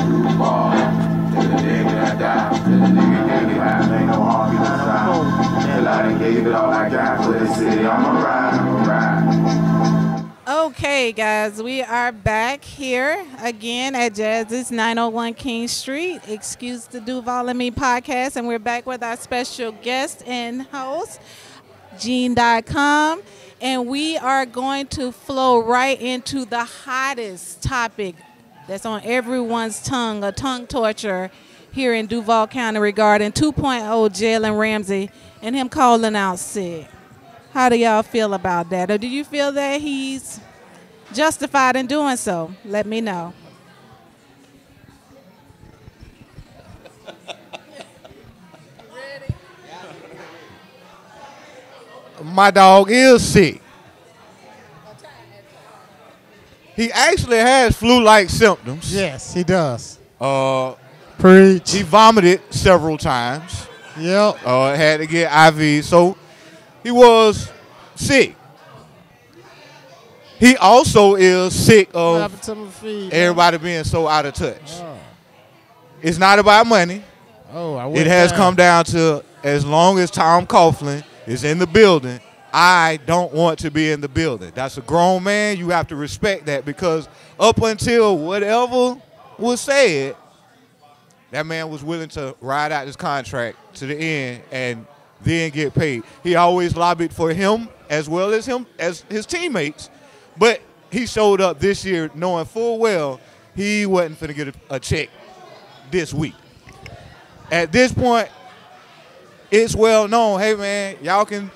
Duval, till the day that I die, till the nigga get high, ain't no harm inside. Till I done gave it all I got for the city, I'ma ride. Okay, guys, we are back here again at Jazz's 901 King Street. Excuse the Duval and Me podcast, and we're back with our special guest and host, Gene.com, and we are going to flow right into the hottest topic that's on everyone's tongue, a tongue torture here in Duval County regarding 2.0 Jalen Ramsey and him calling out sick. How do y'all feel about that? Or do you feel that he's justified in doing so? Let me know. My dog is sick. He actually has flu-like symptoms. Yes, he does. Preach. He vomited several times. Yep. Had to get IV. So he was sick. He also is sick of everybody being so out of touch. Oh. It's not about money. It has come down to, as long as Tom Coughlin is in the building, I don't want to be in the building. That's a grown man. You have to respect that, because up until whatever was said, that man was willing to ride out this contract to the end and then get paid. He always lobbied for him as well as his teammates, but he showed up this year knowing full well he wasn't finna get a check this week. At this point, it's well known. Hey man,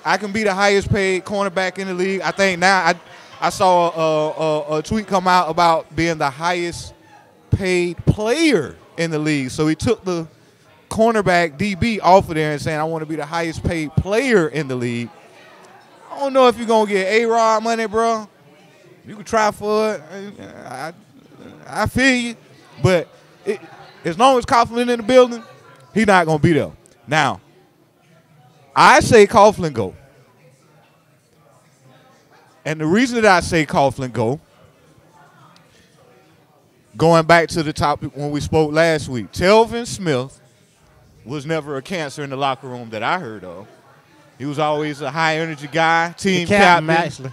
I can be the highest paid cornerback in the league. I think now I saw a tweet come out about being the highest paid player in the league. So he took the cornerback DB off of there and saying, I want to be the highest paid player in the league. I don't know if you're gonna get A-Rod money, bro. You can try for it. I feel you, but as long as Coughlin in the building, he's not gonna be there. Now, I say Coughlin go. And the reason that I say Coughlin go, going back to the topic when we spoke last week, Telvin Smith was never a cancer in the locker room that I heard of. He was always a high-energy guy, team captain. Actually.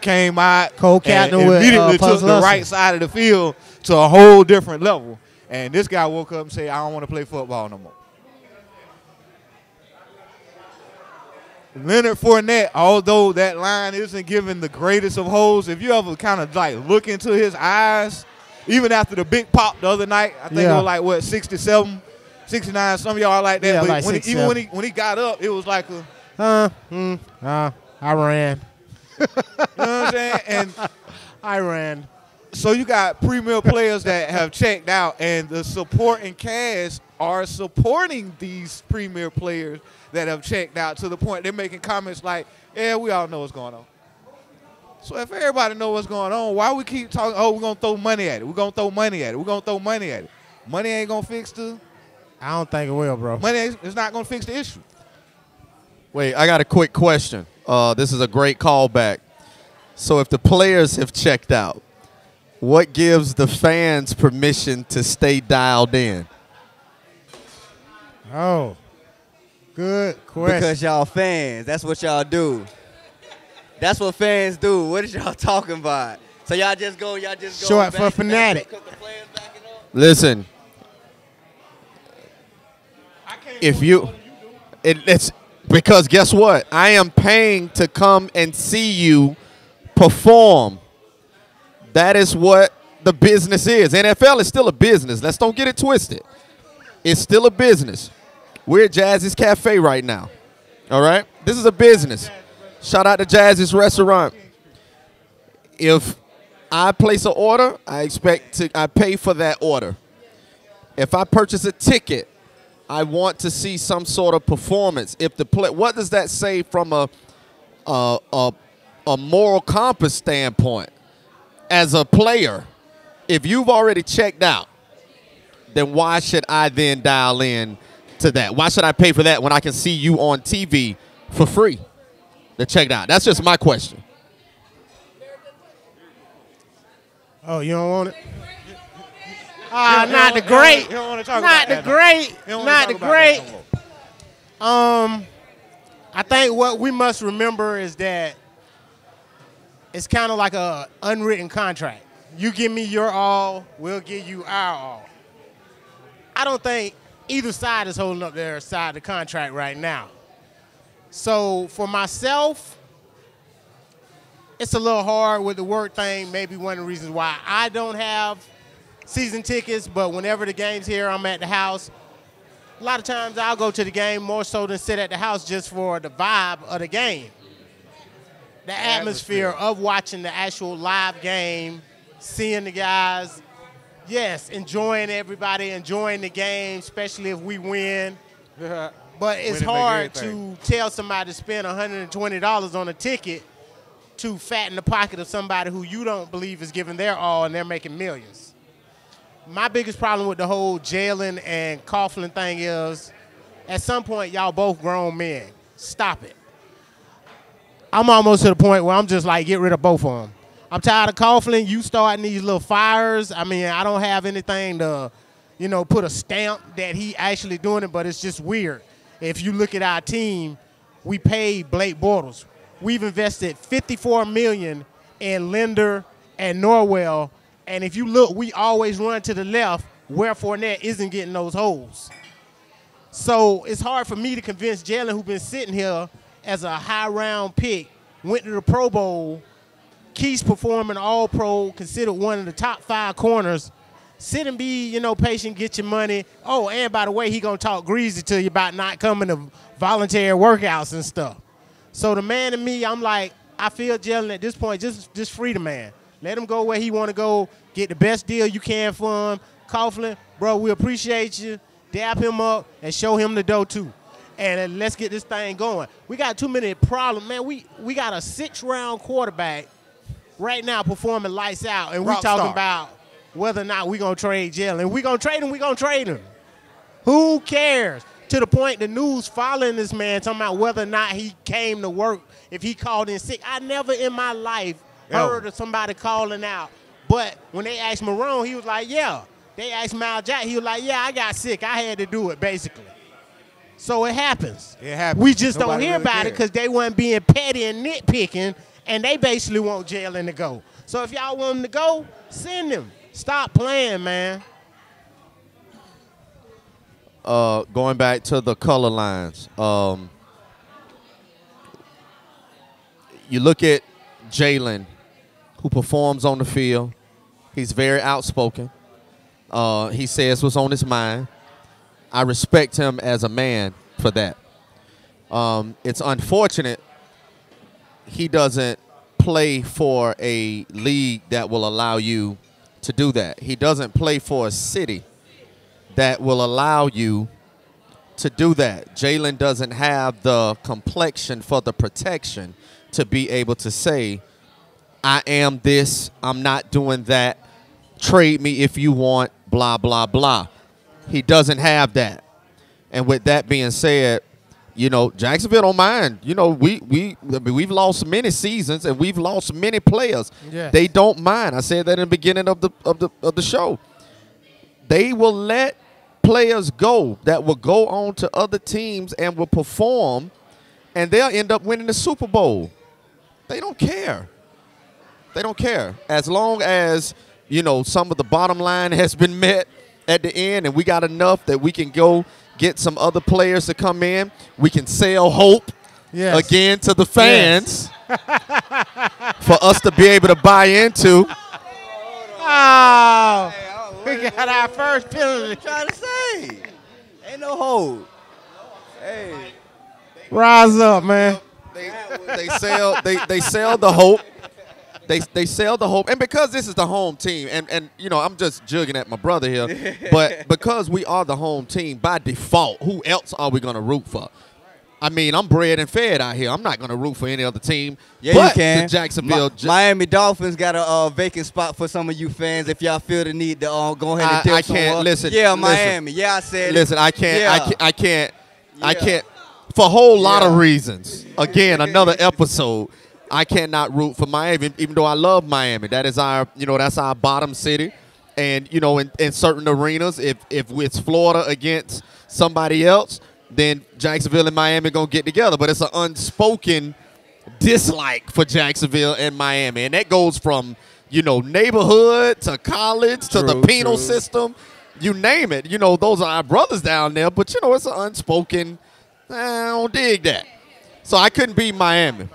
Came out co-captain and with immediately took the right side of the field to a whole different level. And this guy woke up and said, I don't want to play football no more. Leonard Fournette, although that line isn't given the greatest of holes, if you ever kind of like look into his eyes, even after the big pop the other night, I think it was like, what, 67, 69, some of y'all like that. Yeah, but like even when he got up, it was like a, I ran. you know what I'm saying? And I ran. so you got premier players that have checked out, and the supporting cast are supporting these premier players that have checked out, to the point they're making comments like, yeah, we all know what's going on. So if everybody knows what's going on, why we keep talking, oh, we're going to throw money at it. We're going to throw money at it. We're going to throw money at it. Money ain't going to fix the... I don't think it will, bro. Money is not going to fix the issue. Wait, I got a quick question. This is a great callback. So if the players have checked out, what gives the fans permission to stay dialed in? Oh, good question. Because y'all fans. That's what y'all do. That's what fans do. What is y'all talking about? So y'all just go short for fanatic. Listen, it's because guess what? I am paying to come and see you perform. That is what the business is. NFL is still a business. Let's don't get it twisted. It's still a business. We're at Jazz's Cafe right now. All right? This is a business. Shout out to Jazz's Restaurant. If I place an order, I pay for that order. If I purchase a ticket, I want to see some sort of performance. What does that say from a moral compass standpoint? As a player, if you've already checked out, then why should I then dial in to that? Why should I pay for that when I can see you on TV for free to check out? That's just my question. Oh, you don't want it? Not the great. He don't want to talk Not about the that. great. He don't wanna Not talk the about great. that no more. I think what we must remember is that it's kind of like a unwritten contract. You give me your all, we'll give you our all. I don't think either side is holding up their side of the contract right now. So for myself, it's a little hard with the work thing. Maybe one of the reasons why I don't have season tickets, but whenever the game's here, I'm at the house. A lot of times I'll go to the game more so than sit at the house just for the vibe of the game. The atmosphere of watching the actual live game, seeing the guys, yes, enjoying everybody, enjoying the game, especially if we win. But it's hard to tell somebody to spend $120 on a ticket to fatten the pocket of somebody who you don't believe is giving their all and they're making millions. My biggest problem with the whole Jalen and Coughlin thing is, at some point, y'all both grown men. Stop it. I'm almost to the point where I'm just like, get rid of both of them. I'm tired of Coughlin. You starting these little fires. I mean, I don't have anything to, put a stamp that he actually doing it, but it's just weird. If you look at our team, we paid Blake Bortles. We've invested $54 million in Linder and Norwell. And if you look, we always run to the left where Fournette isn't getting those holes. So it's hard for me to convince Jalen, who's been sitting here as a high-round pick, went to the Pro Bowl, Keith's performing All-Pro, considered one of the top 5 corners. Sit and be, patient, get your money. Oh, and by the way, he going to talk greasy to you about not coming to voluntary workouts and stuff. So the man in me, I'm like, I feel Jalen at this point, just free the man. Let him go where he want to go. Get the best deal you can for him. Coughlin, bro, we appreciate you. Dap him up and show him the dough too. And let's get this thing going. We got too many problems, man. We got a 6th-round quarterback right now performing lights out, and we talking about whether or not we gonna trade Jalen. We gonna trade him. We gonna trade him. Who cares? To the point the news following this man talking about whether or not he came to work, if he called in sick. I never in my life heard of somebody calling out. But when they asked Marone, he was like, yeah. They asked Mal Jack, he was like, yeah, I got sick. I had to do it, basically. So it happens. It happens. We just Nobody don't hear really about cares. it because they weren't being petty and nitpicking, and they basically want Jalen to go. So if y'all want him to go, send him. Stop playing, man. Going back to the color lines, you look at Jalen, who performs on the field. He's very outspoken. He says what's on his mind. I respect him as a man for that. It's unfortunate he doesn't play for a league that will allow you to do that. He doesn't play for a city that will allow you to do that. Jalen doesn't have the complexion for the protection to be able to say, I am this, I'm not doing that, trade me if you want, blah, blah, blah. He doesn't have that. And with that being said, Jacksonville don't mind. We've lost many seasons and we've lost many players. Yes. They don't mind. I said that in the beginning of the show. They will let players go that will go on to other teams and will perform, and they'll end up winning the Super Bowl. They don't care. They don't care. As long as, some of the bottom line has been met at the end and we got enough that we can go get some other players to come in, we can sell hope again to the fans for us to be able to buy into. Oh, we got our first penalty. Trying to say, ain't no hold. Hey, Rise up, man. They sell the hope. They sell the hope, and because this is the home team, and I'm just jugging at my brother here, but because we are the home team by default, who else are we going to root for? I mean, I'm bred and fed out here. I'm not going to root for any other team. Yeah, but you can. The Jacksonville Miami Dolphins got a vacant spot for some of you fans. If y'all feel the need to go ahead and tell I can't listen. Yeah, listen, Miami. Yeah, I said. Listen, I can't. Yeah. I can't. For a whole lot of reasons. Again, another episode. I cannot root for Miami, even though I love Miami. That is our, that's our bottom city. And, you know, in certain arenas, if it's Florida against somebody else, then Jacksonville and Miami going to get together. But it's an unspoken dislike for Jacksonville and Miami. And that goes from, you know, neighborhood to college to the penal system. You name it. You know, those are our brothers down there. But, you know, it's an unspoken, I don't dig that. So I couldn't beat Miami.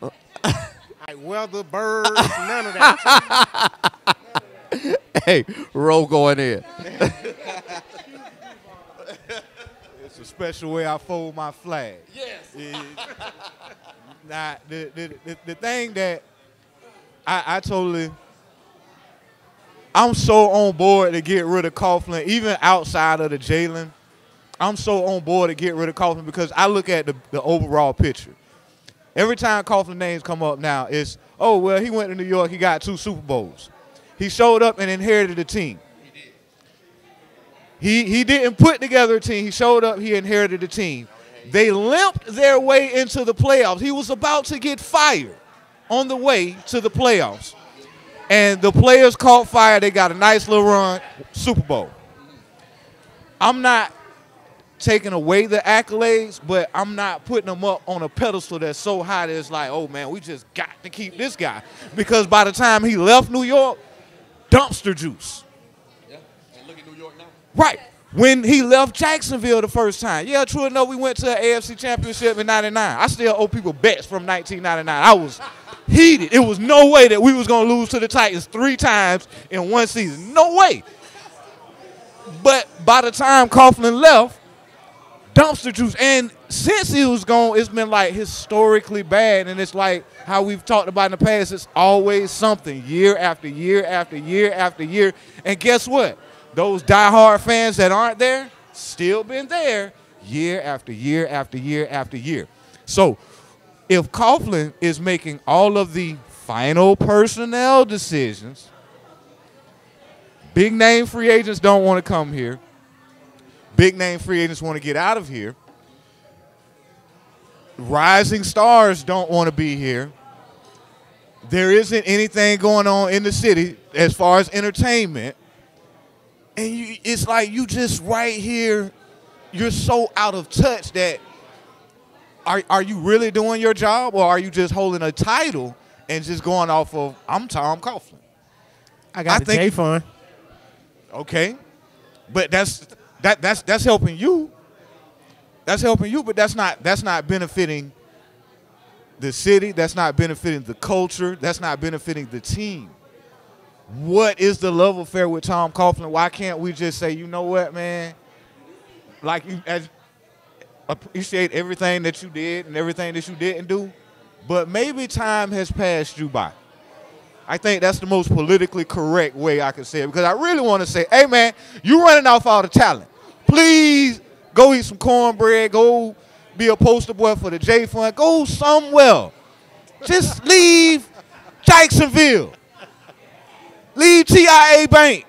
Like weather, birds, none of that. Hey, roll going in. It's a special way I fold my flag. Yes. Now, the thing that I totally, I'm so on board to get rid of Coughlin, even outside of the Jalen. I'm so on board to get rid of Coughlin because I look at the overall picture. Every time Coughlin names come up now, it's, oh, well, he went to New York, he got 2 Super Bowls. He showed up and inherited a team. He didn't put together a team. He showed up, he inherited a team. They limped their way into the playoffs. He was about to get fired on the way to the playoffs. And the players caught fire. They got a nice little run, Super Bowl. I'm not taking away the accolades, but I'm not putting them up on a pedestal that's so high that it's like, oh, man, we just got to keep this guy. Because by the time he left New York, dumpster juice. Yeah, and look at New York now. Right. When he left Jacksonville the first time. Yeah, true enough, we went to an AFC championship in 99. I still owe people bets from 1999. I was heated. It was no way that we was going to lose to the Titans 3 times in one season. No way. But by the time Coughlin left, dumpster juice. And since he was gone, it's been like historically bad. And it's like how we've talked about in the past, it's always something year after year after year after year. And guess what? Those diehard fans that aren't there, still been there year after year after year after year. So if Coughlin is making all of the final personnel decisions, big name free agents don't want to come here. Big name free agents want to get out of here. Rising stars don't want to be here. There isn't anything going on in the city as far as entertainment. And it's like you just right here, you're so out of touch that are you really doing your job, or are you just holding a title and just going off of, I'm Tom Coughlin? I got the J-Fund. Okay. But that's helping you. That's helping you, but that's not benefiting the city. That's not benefiting the culture. That's not benefiting the team. What is the love affair with Tom Coughlin? Why can't we just say, you know what, man? Like, you appreciate everything that you did and everything that you didn't do, but maybe time has passed you by. I think that's the most politically correct way I could say it, because I really want to say, hey, man, you running off all the talent. Please go eat some cornbread. Go be a poster boy for the J-Fund. Go somewhere. Just leave Jacksonville. Leave TIA Bank.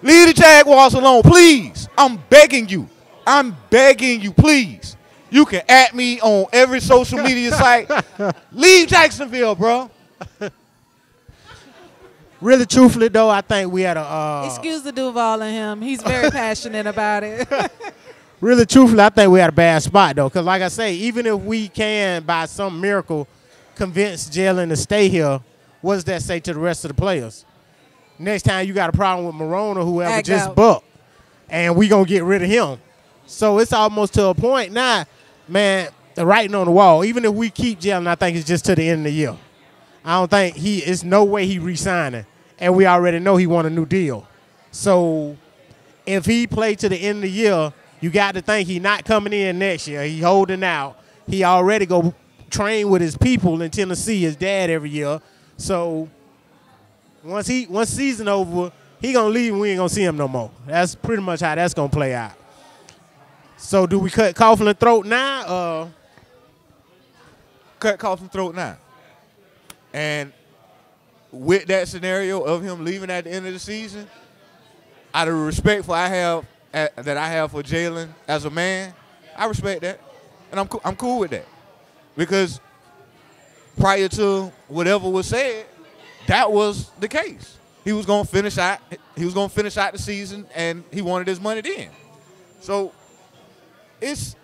Leave the Jaguars alone, please. I'm begging you. I'm begging you, please. You can at me on every social media site. Leave Jacksonville, bro. Really, truthfully, though, I think we had a... Excuse the Duval in him. He's very passionate about it. Really, truthfully, I think we had a bad spot, though, because like I say, even if we can, by some miracle, convince Jalen to stay here, what does that say to the rest of the players? Next time you got a problem with Marone or whoever, just buck, and we going to get rid of him. So it's almost to a point now, man, the writing on the wall. Even if we keep Jalen, I think it's just to the end of the year. I don't think it's no way he re-signing, and we already know he want a new deal. So if he play to the end of the year, you got to think he not coming in next year. He holding out. He already go train with his people in Tennessee, his dad, every year. So once season over, he gonna leave and we ain't gonna see him no more. That's pretty much how that's gonna play out. So do we cut Coughlin throat now? Cut Coughlin throat now. And with that scenario of him leaving at the end of the season, out of the respect that I have for Jalen as a man, I respect that, and I'm cool with that, because prior to whatever was said, that was the case. he was gonna finish out. He was gonna finish out the season, and he wanted his money then. So it's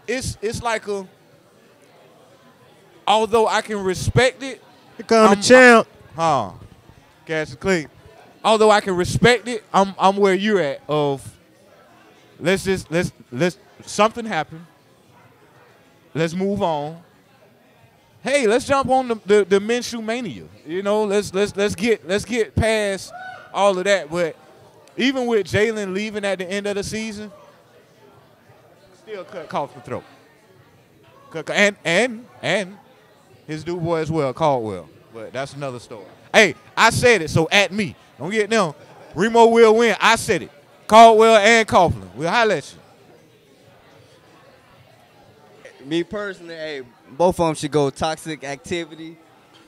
like a. Although I can respect it, Here come the champ. Cash is clean. Although I can respect it, I'm where you're at. Of let's something happen. Let's move on. Hey, let's jump on the Minshew mania. You know, let's get past all of that. But even with Jalen leaving at the end of the season, still cut Coughlin throat. And his new boy as well, Caldwell. But that's another story. Hey, I said it, so at me. Don't get them. Ribault will win. I said it. Caldwell and Coughlin. We'll holler at you. Me personally, hey, both of them should go toxic activity,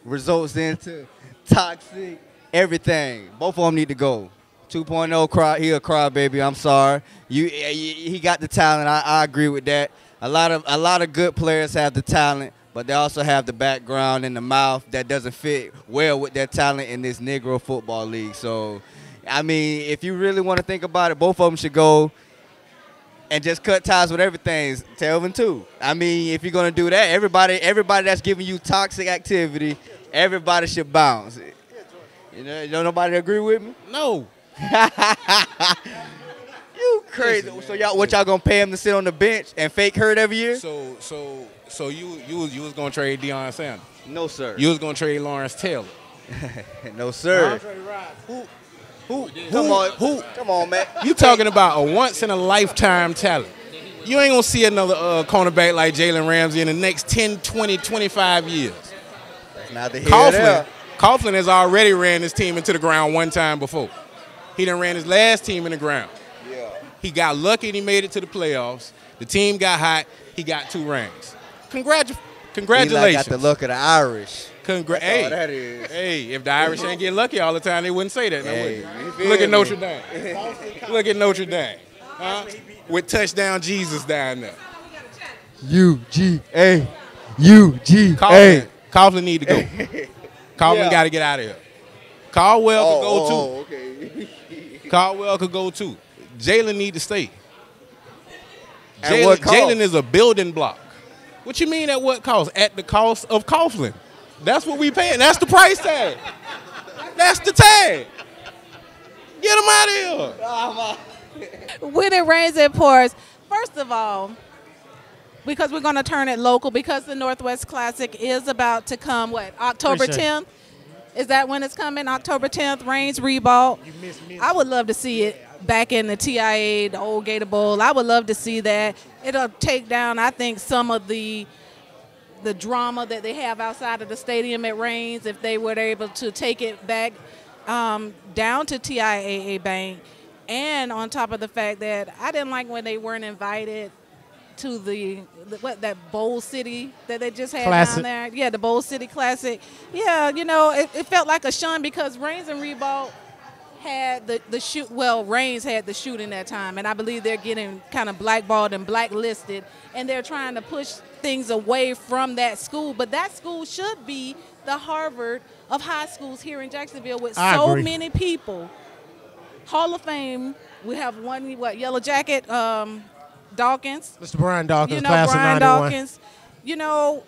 results into toxic everything. Both of them need to go. 2.0, he a crybaby. I'm sorry. He got the talent. I agree with that. A lot of good players have the talent, but they also have the background and the mouth that doesn't fit well with their talent in this Negro football league. So, I mean, if you really want to think about it, both of them should go and just cut ties with everything. Telvin too. I mean, if you're gonna do that, everybody that's giving you toxic activity, everybody should bounce. You know, nobody agree with me? No. You crazy. So what y'all gonna pay him to sit on the bench and fake hurt every year? So you was gonna trade Deion Sanders? No, sir. You was gonna trade Lawrence Taylor? No, sir. Come on, man. You talking about a once in a lifetime talent. You ain't gonna see another cornerback like Jalen Ramsey in the next 10, 20, 25 years. That's not the here. Coughlin has already ran his team into the ground one time before. He done ran his last team in the ground. Yeah. He got lucky and he made it to the playoffs. The team got hot. He got 2 rings. Congratulations. He got the look of the Irish. Hey, all that is. Hey, if the Irish ain't getting lucky all the time, they wouldn't say that. Hey, Look at Notre Dame. Look at Notre Dame. Huh? With touchdown Jesus down there. UGA. Coughlin need to go. Coughlin got to get out of here. Caldwell could go too. Okay. Caldwell could go too. Jalen need to stay. At what cost? Jalen is a building block. What you mean at what cost? At the cost of Coughlin. That's what we paying. That's the price tag. That's the tag. Get him out of here. When it rains, it pours. First of all, because we're going to turn it local, because the Northwest Classic is about to come, October 10th? Is that when it's coming? October 10th, Rains, Ribault. I would love to see it back in the TIA, the old Gator Bowl. I would love to see that. It'll take down, I think, some of the drama that they have outside of the stadium at Rains if they were able to take it back down to TIAA Bank. And on top of the fact that I didn't like when they weren't invited to that Bowl City that they just had Classic. down there. Yeah, the Bowl City Classic. Yeah, you know, it felt like a shun because Rains and Ribault had the shoot. Well, Rains had the shooting that time, and I believe they're getting kind of blackballed and blacklisted, and they're trying to push things away from that school. But that school should be the Harvard of high schools here in Jacksonville with so many people. Hall of Fame. We have one, Yellow Jacket, Dawkins. Mr. Brian Dawkins, you know, class Brian of 91. Dawkins. You know,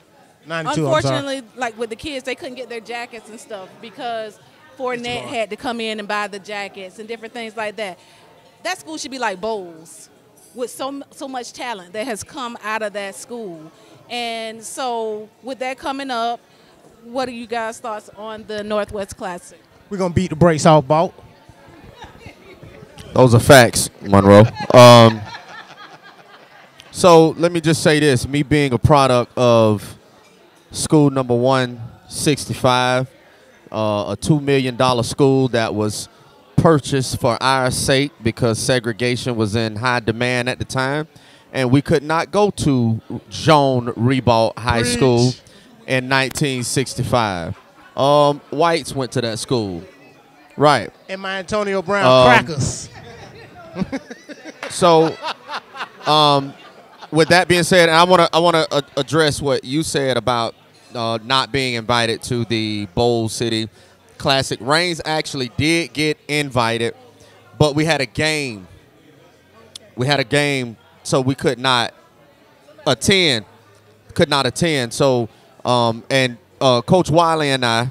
92, unfortunately, like with the kids, they couldn't get their jackets and stuff because Fournette had to come in and buy the jackets and different things like that. That school should be like Bowles with so much talent that has come out of that school. And so with that coming up, what are you guys' thoughts on the Northwest Classic? We're going to beat the brakes off Bolt. Those are facts, Monroe. So let me just say this. Me being a product of school number 165, a $2 million school that was purchased for our sake because segregation was in high demand at the time. And we could not go to Joan Ribault High School in 1965. Whites went to that school. Right. And my Antonio Brown crackers. So, with that being said, I want to address what you said about not being invited to the Bowl City Classic. Reigns actually did get invited, but we had a game. We had a game, so we could not attend. So, Coach Wiley and I,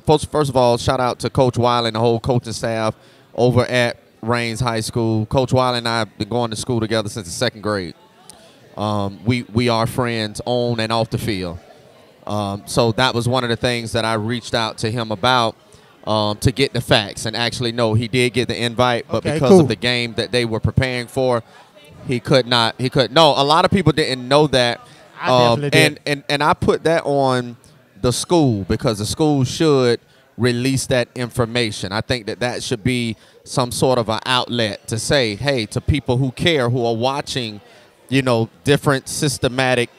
first of all, shout out to Coach Wiley and the whole coaching staff over at Reigns High School. Coach Wiley and I have been going to school together since the second grade. We are friends on and off the field. So that was one of the things that I reached out to him about to get the facts. And actually, no, he did get the invite, but because of the game that they were preparing for, he could not. No, a lot of people didn't know that. I definitely did. And I put that on the school because the school should release that information. I think that should be some sort of an outlet to say, hey, to people who care, who are watching, different systematic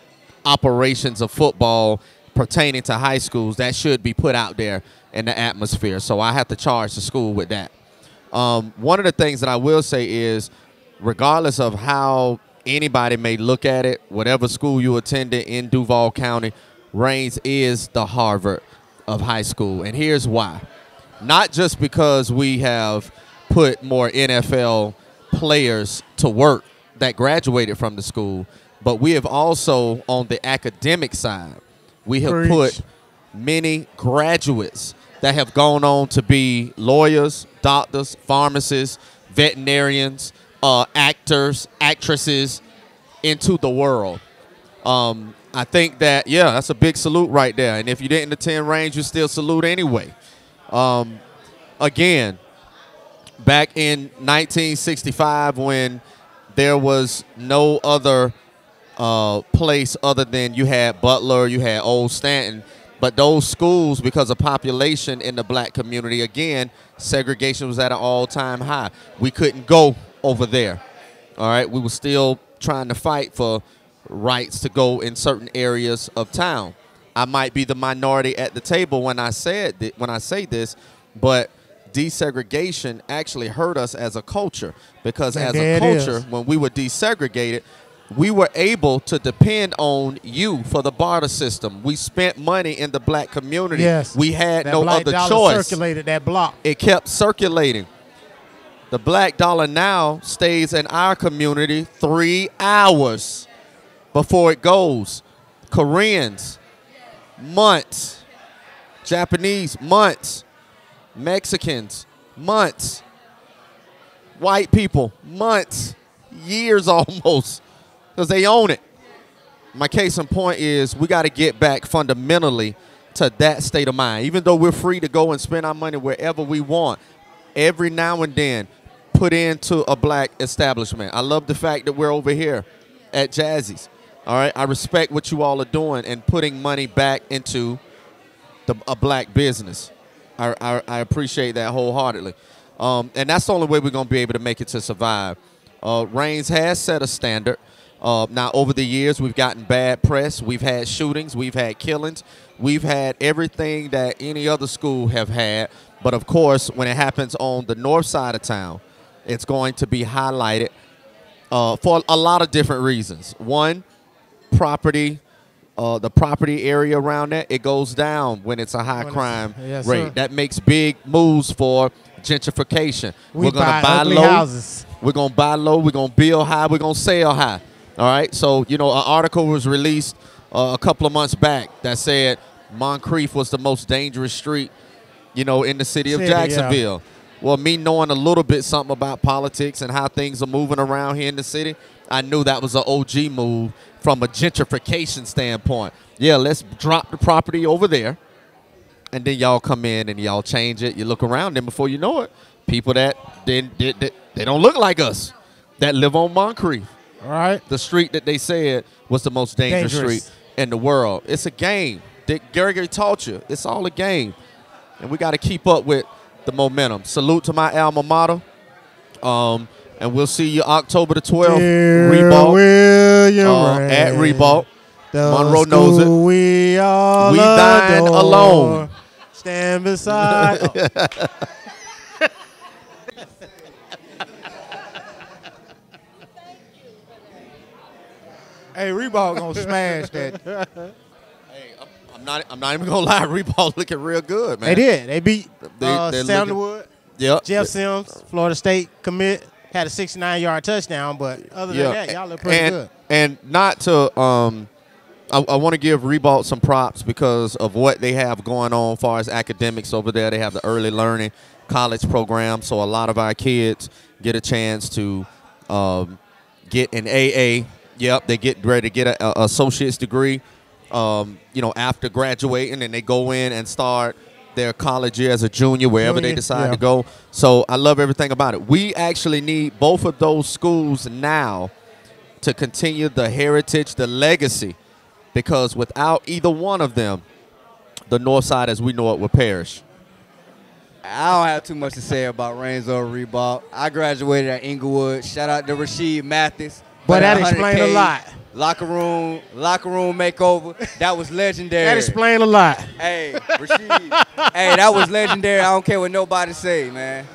operations of football pertaining to high schools, that should be put out there in the atmosphere. So I have to charge the school with that. One of the things that I will say is, regardless of how anybody may look at it, whatever school you attended in Duval County, Reigns is the Harvard of high school. And here's why. Not just because we have put more NFL players to work that graduated from the school, but we have also, on the academic side, we have put many graduates that have gone on to be lawyers, doctors, pharmacists, veterinarians, actors, actresses into the world. I think that, that's a big salute right there. And if you didn't attend Reigns, you still salute anyway. Again, back in 1965, when there was no other place other than you had Butler, you had Old Stanton, but those schools, because of population in the black community, again, segregation was at an all-time high. We couldn't go over there. All right, we were still trying to fight for rights to go in certain areas of town. I might be the minority at the table when I say this, but desegregation actually hurt us as a culture, because as a culture, when we were desegregated, we were able to depend on you for the barter system. We spent money in the black community. Yes. We had that no black other dollar choice. Circulated that block. It kept circulating. The black dollar now stays in our community 3 hours before it goes. Koreans, months. Japanese, months. Mexicans, months. White people, months. Years almost. Because they own it. My case in point is we got to get back fundamentally to that state of mind. Even though we're free to go and spend our money wherever we want, every now and then put into a black establishment. I love the fact that we're over here at Jazzy's. All right, I respect what you all are doing and putting money back into a black business. I appreciate that wholeheartedly. And that's the only way we're going to be able to make it to survive. Reigns has set a standard. Now, over the years, we've gotten bad press. We've had shootings. We've had killings. We've had everything that any other school have had. But, of course, when it happens on the north side of town, it's going to be highlighted for a lot of different reasons. One, property. The property area around that, it goes down when it's a high crime rate. Sir. That makes big moves for gentrification. We're going to buy low. Houses. We're going to buy low. We're going to build high. We're going to sell high. All right. So, an article was released a couple of months back that said Moncrief was the most dangerous street, in the city of Jacksonville. Yeah. Well, me knowing a little bit something about politics and how things are moving around here in the city, I knew that was an OG move from a gentrification standpoint. Yeah, let's drop the property over there, and then y'all come in and y'all change it. You look around, and before you know it, people that they don't look like us that live on Moncrief. All right. The street that they said was the most dangerous street in the world. It's a game. Gary taught you. It's all a game, and we got to keep up with the momentum. Salute to my alma mater. And we'll see you October the 12th, Ribault, at Ribault. Monroe knows it. We dine alone. Stand beside. Hey, Ribault gonna smash that. Hey, I'm I'm not even gonna lie. Ribault looking real good, man. They did. They beat They're Sandalwood. Yep. Jeff Sims, Florida State commit, had a 69-yard touchdown. But other than that, y'all look pretty good. And not to I want to give Ribault some props because of what they have going on as far as academics over there. They have the early learning college program, so a lot of our kids get a chance to get an AA. Yep, they get ready to get an associate's degree, after graduating, and they go in and start their college year as a junior, wherever they decide to go. So I love everything about it. We actually need both of those schools now to continue the heritage, the legacy, because without either one of them, the North Side as we know it will perish. I don't have too much to say about Reigns or Ribault. I graduated at Inglewood. Shout out to Rasheed Mathis. But that explained a lot. Locker room makeover. That was legendary. That explained a lot. Hey, Rasheed. Hey, that was legendary. I don't care what nobody say, man.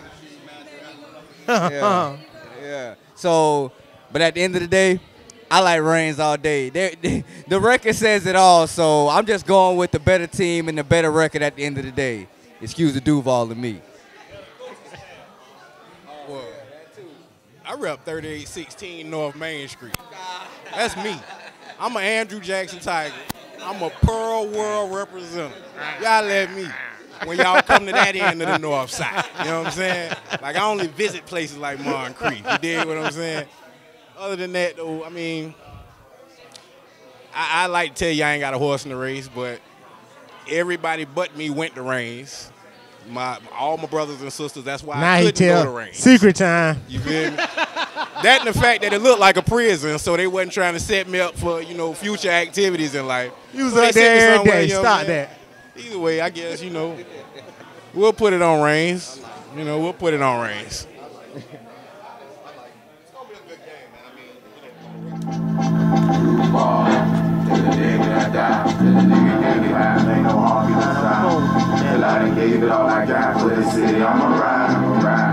Yeah. So, but at the end of the day, I like Reigns all day. The record says it all, so I'm just going with the better team and the better record at the end of the day. Excuse the Duval and me. Well, I rep 3816 North Main Street. That's me. I'm an Andrew Jackson Tiger. I'm a Pearl World representative. Y'all let me when y'all come to that end of the North Side. You know what I'm saying? Like, I only visit places like Mon Creek. You dig what I'm saying? Other than that, though, I mean, I like to tell you I ain't got a horse in the race, but everybody but me went to Reigns. All my brothers and sisters, that's why I couldn't go to Reigns. Secret time. You feel me? That and the fact that it looked like a prison, so they wasn't trying to set me up for, future activities in life. You was up there every day. Stop that. Either way, I guess, we'll put it on Reigns. We'll put it on Reigns. Till the day that I die, till the nigga get high, ain't no harm, you know, I done gave it all I got for the city. I'ma ride.